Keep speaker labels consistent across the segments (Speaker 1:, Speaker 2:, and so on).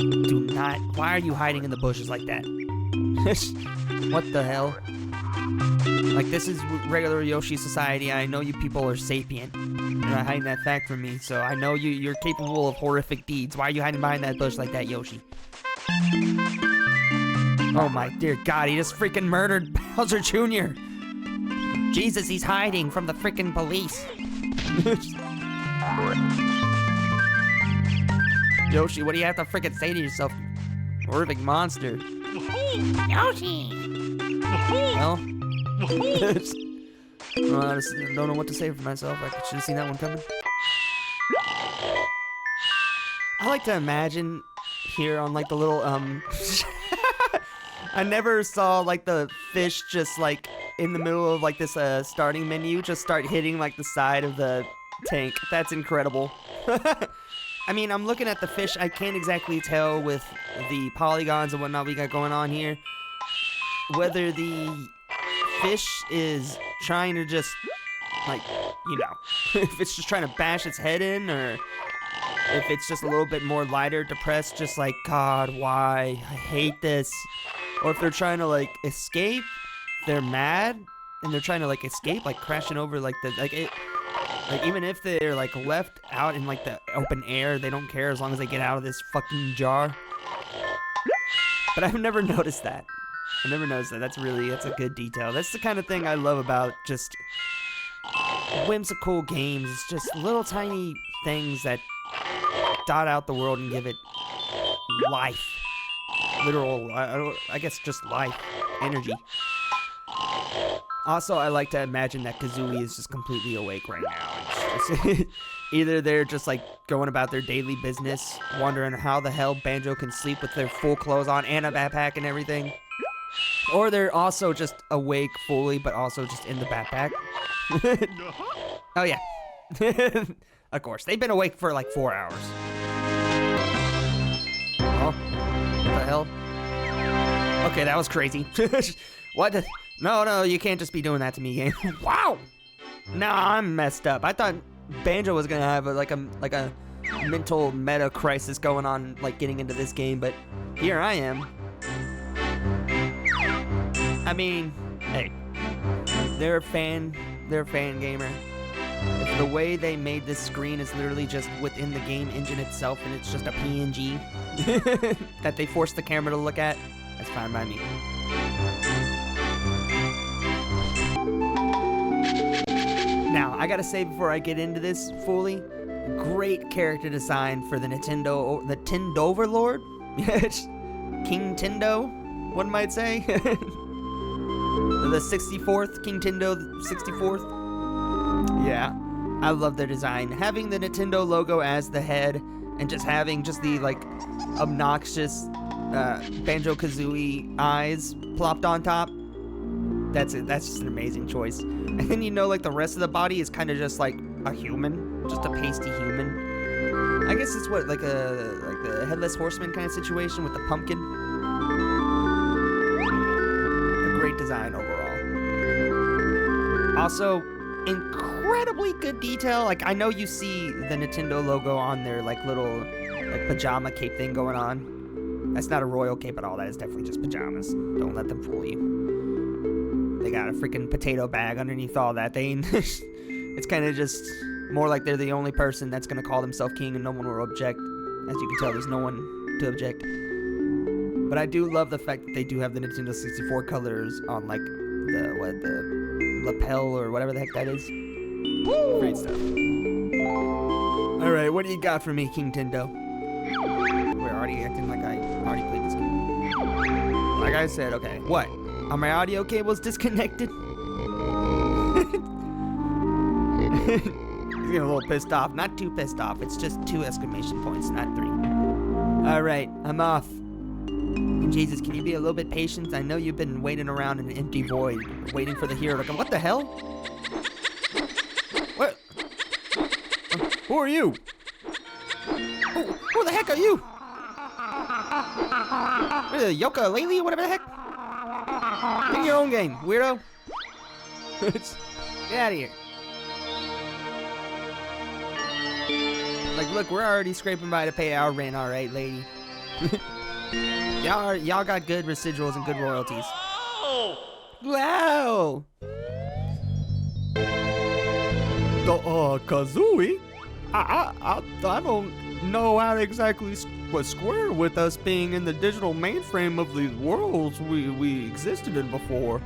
Speaker 1: Do not. Why are you hiding in the bushes like that? What the hell? Like, this is regular Yoshi society. I know you people are sapient. You're not hiding that fact from me, so I know you're capable of horrific deeds. Why are you hiding behind that bush like that, Yoshi? Oh my dear God, he just freaking murdered Bowser Jr. Jesus, he's hiding from the freaking police. Yoshi, what do you have to freaking say to yourself? Horrific monster.
Speaker 2: Yoshi!
Speaker 1: Well, I just don't know what to say for myself. I should have seen that one coming. I like to imagine here on like the little I never saw like the fish just like in the middle of like this starting menu just start hitting like the side of the tank. That's incredible. I mean, I'm looking at the fish. I can't exactly tell with the polygons and whatnot we got going on here whether the fish is trying to just, like, you know, if it's just trying to bash its head in, or if it's just a little bit more lighter, depressed, just like, God, why? I hate this. Or if they're trying to, like, escape, they're mad, and they're trying to, like, escape, like, crashing over, like, like, even if they're, like, left out in, like, the open air, they don't care as long as they get out of this fucking jar. But I've never noticed that. I never noticed that. That's a good detail. That's the kind of thing I love about just whimsical games. It's just little tiny things that dot out the world and give it life. Literal, I guess just life. Energy. Also, I like to imagine that Kazooie is just completely awake right now. It's just either they're just like going about their daily business, wondering how the hell Banjo can sleep with their full clothes on and a backpack and everything. Or they're also just awake fully, but also just in the backpack. Oh, yeah. Of course. They've been awake for like 4 hours. Oh, what the hell? Okay, that was crazy. What? No, you can't just be doing that to me, game. Wow! No, I'm messed up. I thought Banjo was gonna have like a mental meta crisis going on, like getting into this game, but here I am. I mean, hey, they're a fan gamer. If the way they made this screen is literally just within the game engine itself and it's just a PNG that they forced the camera to look at, that's fine by me. Now, I gotta say before I get into this fully, great character design for the Nintendo Overlord. King Tendo, one might say. The 64th, King Tendo 64th. Yeah, I love their design. Having the Nintendo logo as the head and just having just the like obnoxious Banjo Kazooie eyes plopped on top. That's it. That's just an amazing choice. And then you know, like the rest of the body is kind of just like a human, just a pasty human. I guess it's what like the headless horseman kind of situation with the pumpkin. A great design overall. Also, incredibly good detail. Like I know you see the Nintendo logo on their like little like pajama cape thing going on. That's not a royal cape at all. That is definitely just pajamas. Don't let them fool you. They got a freaking potato bag underneath all that. It's kind of just more like they're the only person that's going to call themselves king and no one will object. As you can tell, there's no one to object. But I do love the fact that they do have the Nintendo 64 colors on like the lapel or whatever the heck that is. Woo! Great stuff. Alright, what do you got for me, King Tendo? We're already acting like I already played this game. Like I said, okay. What? Are my audio cables disconnected? He's getting a little pissed off. Not too pissed off. It's just 2 exclamation points, not 3. Alright, I'm off. And Jesus, can you be a little bit patient? I know you've been waiting around in an empty void, waiting for the hero to come. What the hell? What? Who are you? Who the heck are you? Yooka-Laylee or whatever the heck? Make your own game, weirdo. Get out of here. Like, look, we're already scraping by to pay our rent, all right, lady. Y'all got good residuals and good royalties. Wow. Kazooie? I don't know how exactly was square with us being in the digital mainframe of these worlds we existed in before.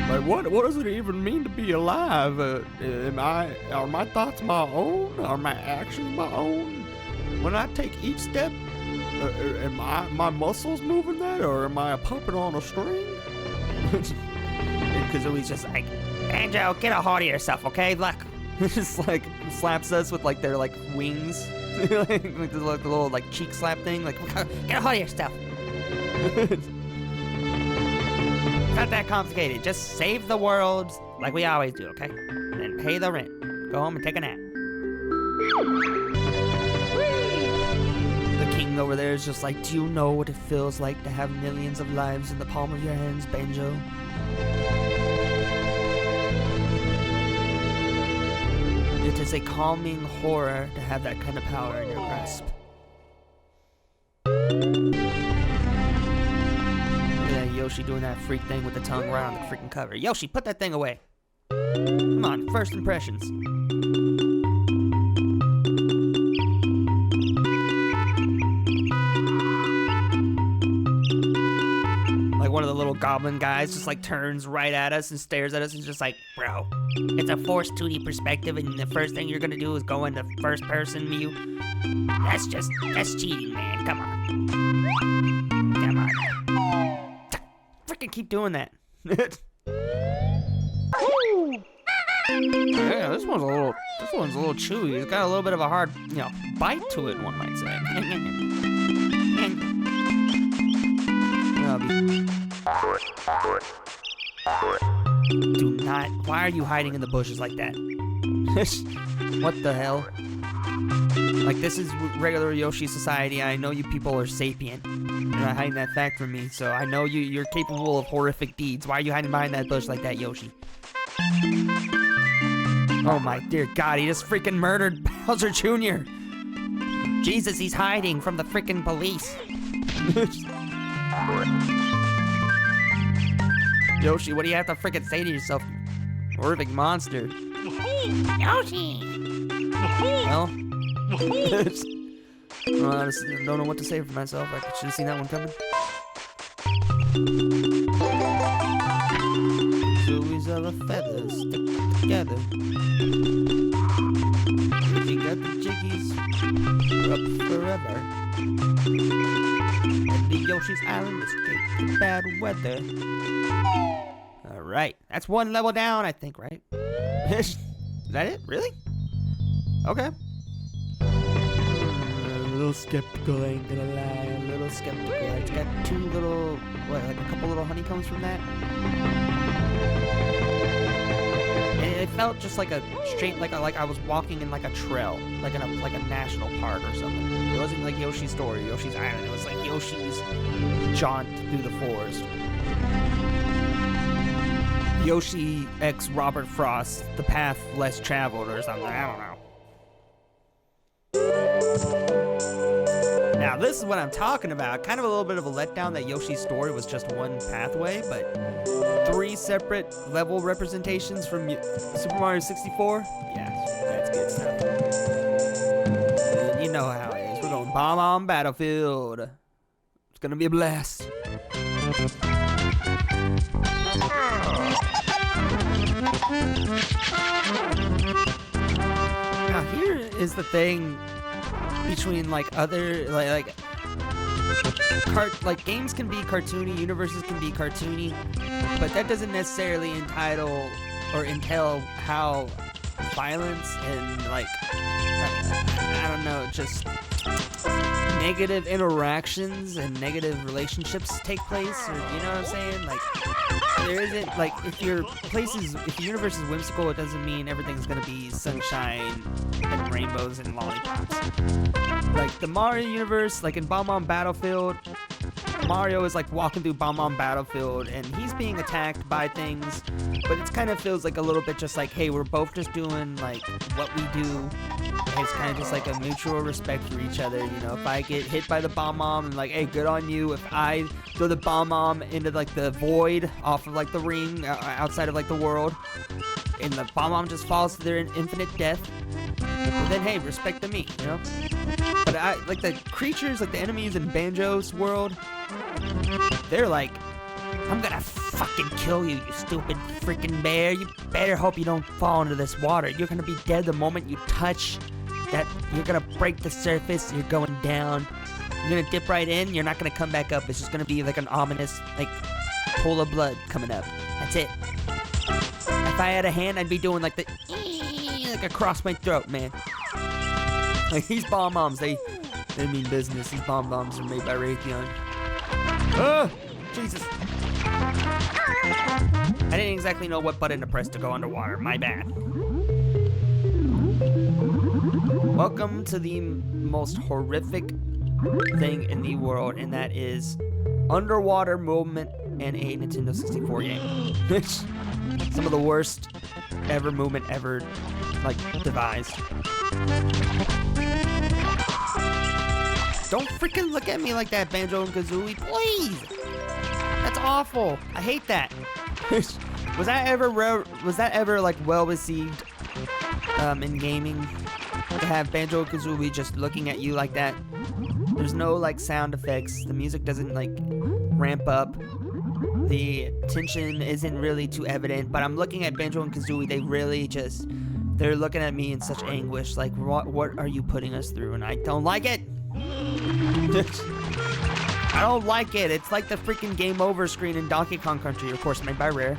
Speaker 1: Like, what does it even mean to be alive? Are my thoughts my own? Are my actions my own? When I take each step, am my muscles moving that, or am I a puppet on a string? And Kazooie's just like,
Speaker 2: Banjo, get a hold of yourself, okay? Look.
Speaker 1: just like slaps us with like their like wings, like the little like cheek slap thing. Like,
Speaker 2: Get a hold of yourself. It's not that complicated. Just save the world like we always do, okay? Then pay the rent. Go home and take a nap.
Speaker 1: the king over there is just like, do you know what it feels like to have millions of lives in the palm of your hands, Banjo? It is a calming horror to have that kind of power in your grasp. Yeah, Yoshi doing that freak thing with the tongue right on the freaking cover. Yoshi, put that thing away. Come on, first impressions. Like one of the little goblin guys just like turns right at us and stares at us and just like, bro,
Speaker 2: It's a forced 2D perspective, and the first thing you're gonna do is go into first person view. That's cheating, man. Come on. Come on.
Speaker 1: freaking keep doing that. Yeah, this one's a little chewy. It's got a little bit of a hard, bite to it, one might say. Do not. Why are you hiding in the bushes like that? What the hell? Like, this is regular Yoshi society. I know you people are sapient. You're not hiding that fact from me, so I know you're capable of horrific deeds. Why are you hiding behind that bush like that, Yoshi? Oh my dear God, he just freaking murdered Bowser Jr.
Speaker 2: Jesus, he's hiding from the freaking police.
Speaker 1: Yoshi, what do you have to freaking say to yourself? Horrific monster.
Speaker 2: Yoshi!
Speaker 1: Well, I honestly don't know what to say for myself. I should have seen that one coming. Zoomies of a feather stick together. If you got the jiggies, we're up forever. And the Yoshi's Island escaped the bad weather. Alright, that's one level down, I think, right? Is that it? Really? Okay. A little skeptical, I ain't gonna lie. A little skeptical. It's got two little, like a couple little honeycombs from that. And it felt just like a straight, like I was walking in like a trail, like a national park or something. It wasn't like Yoshi's Story, Yoshi's Island. It was like Yoshi's jaunt through the forest. Yoshi x Robert Frost, the path less traveled or something. I don't know. Now, this is what I'm talking about. Kind of a little bit of a letdown that Yoshi's Story was just one pathway, but 3 separate level representations from Super Mario 64? Yeah, that's good stuff. And you know how it is. We're going bomb on Battlefield. It's gonna be a blast. Now, here is the thing between other games can be cartoony, universes can be cartoony, but that doesn't necessarily entail how violence and I don't know, just negative interactions and negative relationships take place, or you know what I'm saying? There isn't, if your universe is whimsical, it doesn't mean everything's gonna be sunshine and rainbows and lollipops. The Mario universe, in Bomb Battlefield, Mario is walking through Bomb Battlefield and he's being attacked by things, but it kind of feels a little bit just hey, we're both just doing what we do, it's kind of just like a mutual respect for each other. You know, if I get hit by the bomb, I'm like, hey, good on you. If I throw the bomb into like the void off of like the ring outside of like the world, and the bomb just falls to their infinite death, well, then hey, respect to me, you know. But I like the creatures, like the enemies in Banjo's world. They're like, I'm gonna fucking kill you, you stupid freaking bear. You better hope you don't fall into this water. You're gonna be dead the moment you touch that. You're gonna break the surface. You're going down. You're gonna dip right in. You're not gonna come back up. It's just gonna be like an ominous, like, pool of blood coming up. That's it. If I had a hand, I'd be doing like the like across my throat, man. Like these bomb bombs, they mean business. These bomb bombs are made by Raytheon. Oh, Jesus. I didn't exactly know what button to press to go underwater. My bad. Welcome to the most horrific thing in the world, and that is underwater movement in a Nintendo 64 game. Some of the worst ever movement ever, like, devised. Don't freaking look at me like that, Banjo and Kazooie, please! That's awful. I hate that. Was that ever like well received in gaming, to have Banjo and Kazooie just looking at you like that? There's no like sound effects. The music doesn't like ramp up. The tension isn't really too evident. But I'm looking at Banjo and Kazooie. They really just, they're looking at me in such anguish. Like, what are you putting us through? And I don't like it. I don't like it. It's like the freaking game over screen in Donkey Kong Country, of course made by Rare.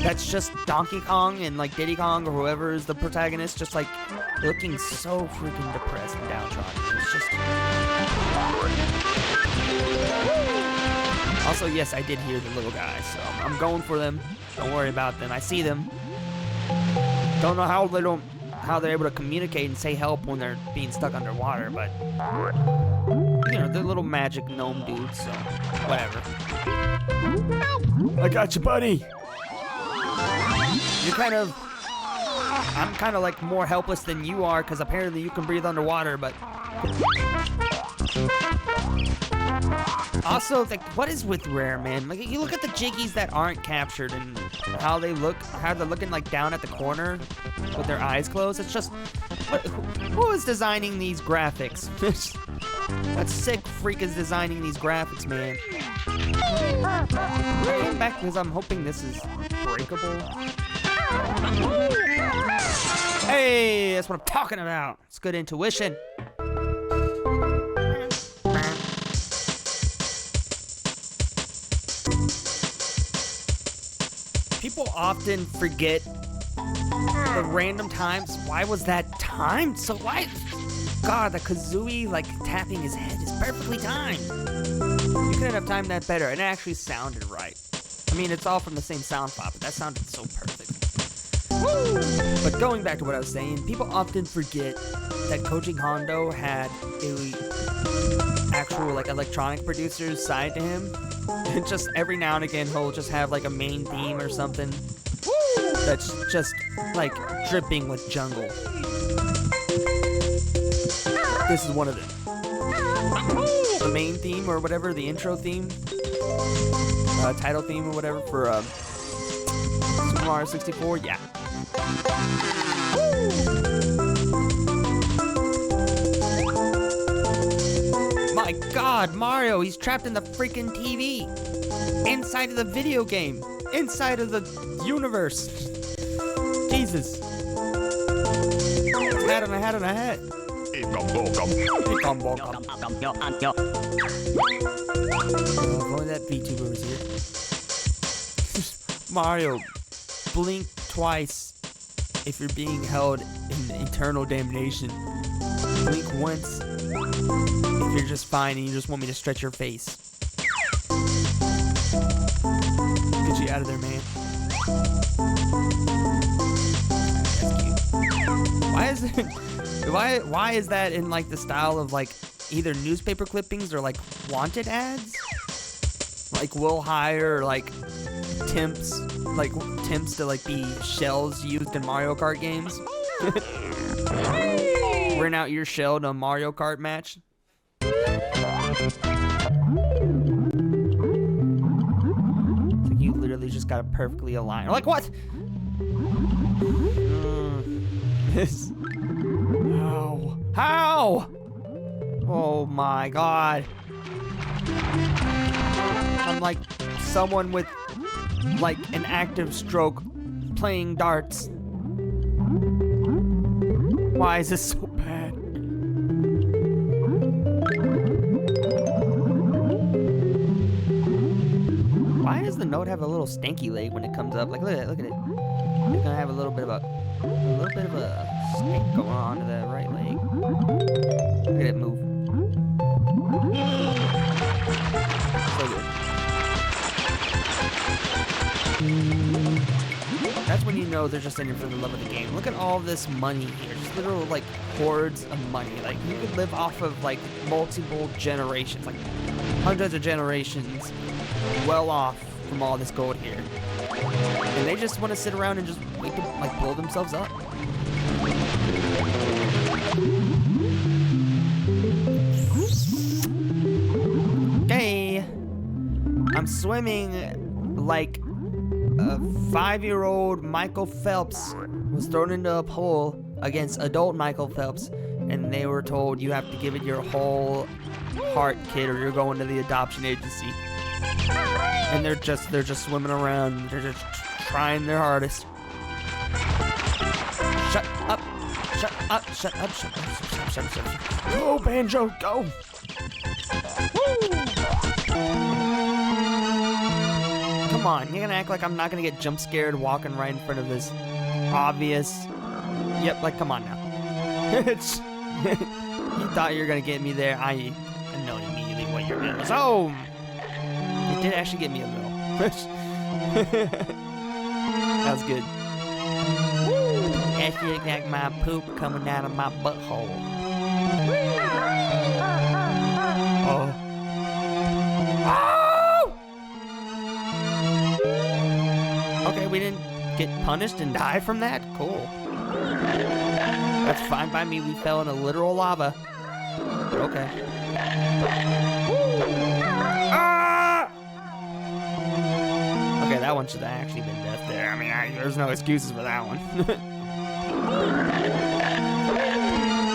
Speaker 1: That's just Donkey Kong and like Diddy Kong or whoever is the protagonist, just like looking so freaking depressed and downtrodden. It's just... Also, yes, I did hear the little guys, so I'm going for them. Don't worry about them. I see them. Don't know how they're able to communicate and say help when they're being stuck underwater, but you know, they're little magic gnome dudes, so whatever. I got you, buddy. I'm kind of like more helpless than you are, because apparently you can breathe underwater, but also, like, what is with Rare, man? Like, you look at the jiggies that aren't captured and how they're looking like down at the corner with their eyes closed. It's just, who is designing these graphics? What sick freak is designing these graphics, man? I came back because I'm hoping this is breakable. Hey, that's what I'm talking about. It's good intuition. People often forget the random times. Why was that timed? So why? God, the Kazooie, like, tapping his head is perfectly timed. You couldn't have timed that better, and it actually sounded right. I mean, it's all from the same sound file, but that sounded so perfect. Woo! But going back to what I was saying, people often forget that Koji Kondo had a actual, like, electronic producer's side to him. And just every now and again, he'll just have, like, a main theme or something that's just, like, dripping with jungle. This is one of them. The main theme or whatever, the intro theme, title theme or whatever for Super Mario 64, yeah. My God, Mario, he's trapped in the freaking TV. Inside of the video game. Inside of the universe. Jesus. A hat on a hat on a hat. Only that VTuber was here. Mario, blink twice if you're being held in eternal damnation. Blink once if you're just fine and you just want me to stretch your face. Get you out of there, man. That's cute. Why is it? Why is that in like the style of like either newspaper clippings or like wanted ads? Like we'll hire like temps to like be shells used in Mario Kart games. Rent out your shell in a Mario Kart match. It's like you literally just got to perfectly align. Like what? This. How? Oh my god. I'm like someone with like an active stroke playing darts. Why is this so bad? Why does the note have a little stanky leg when it comes up? Like look at it, look at it. It's gonna have a little bit of a stink going on to the right leg. Look at it move. So good. That's when you know they're just in it for the love of the game. Look at all this money here. Just literal like hordes of money. Like you could live off of like multiple generations, like hundreds of generations, well off from all this gold here. And they just want to sit around and just wait to like blow themselves up. Okay. I'm swimming like a 5-year-old Michael Phelps was thrown into a pool against adult Michael Phelps, and they were told you have to give it your whole heart, kid, or you're going to the adoption agency. And they're just swimming around. They're just trying their hardest. Shut up! Shut up! Shut up! Shut up! Shut up! Shut up! Go, Banjo! Go! Come on, you're gonna act like I'm not gonna get jump scared walking right in front of this obvious. Yep, like come on now. You thought you were gonna get me there. I know immediately what you're doing. So it did actually get me a little. That was good. That looked like my poop coming out of my butthole. Oh. Okay, we didn't get punished and die from that? Cool. That's fine by me. We fell into literal lava. But okay. Ah! Okay, that one should have actually been death there. I mean, there's no excuses for that one.